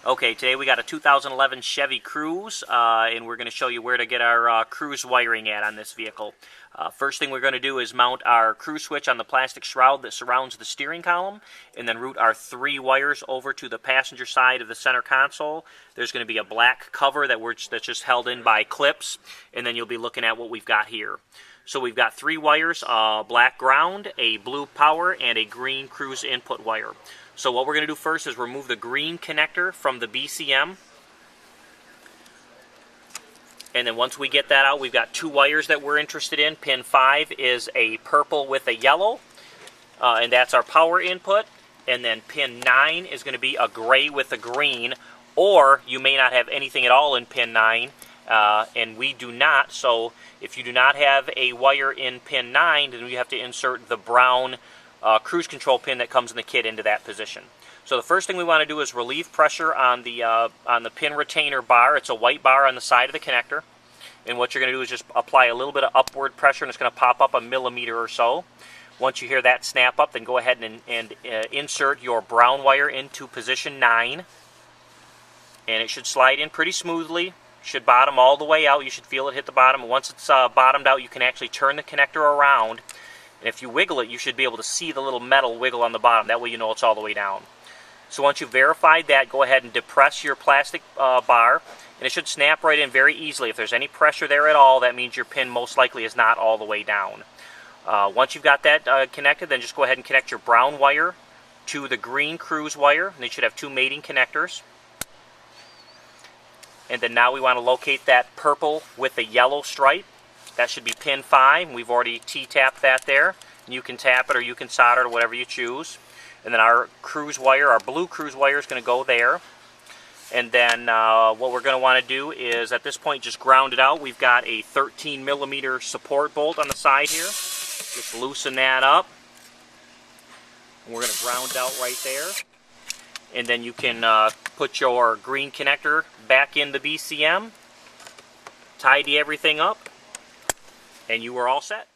Okay, today we got a 2011 Chevy Cruze, and we're going to show you where to get our Cruze wiring at on this vehicle. First thing we're going to do is mount our Cruze switch on the plastic shroud that surrounds the steering column, and then route our 3 wires over to the passenger side of the center console. There's going to be a black cover that's just held in by clips, and then you'll be looking at what we've got here. So we've got 3 wires, black ground, a blue power, and a green Cruze input wire. So what we're going to do first is remove the green connector from the BCM. And then once we get that out, we've got 2 wires that we're interested in. Pin 5 is a purple with a yellow, and that's our power input. And then pin 9 is going to be a gray with a green, or you may not have anything at all in pin 9, and we do not. So if you do not have a wire in pin 9, then you have to insert the brown cruise control pin that comes in the kit into that position. So the first thing we want to do is relieve pressure on the pin retainer bar. It's a white bar on the side of the connector, and what you're going to do is just apply a little bit of upward pressure, and it's going to pop up a millimeter or so. Once you hear that snap up, then go ahead and insert your brown wire into position 9, and it should slide in pretty smoothly. Should bottom all the way out. You should feel it hit the bottom. Once it's bottomed out, you can actually turn the connector around. And if you wiggle it, you should be able to see the little metal wiggle on the bottom. That way you know it's all the way down. So once you've verified that, go ahead and depress your plastic bar, and it should snap right in very easily. If there's any pressure there at all, that means your pin most likely is not all the way down. Once you've got that connected, then just go ahead and connect your brown wire to the green Cruze wire, and they should have 2 mating connectors. And then now we want to locate that purple with the yellow stripe. That should be pin 5. We've already T-tapped that there. You can tap it or you can solder it, whatever you choose. And then our Cruze wire, our blue Cruze wire, is going to go there. And then what we're going to want to do is, at this point, just ground it out. We've got a 13mm support bolt on the side here. Just loosen that up. And we're going to ground it out right there. And then you can put your green connector back in the BCM, tidy everything up, and you are all set.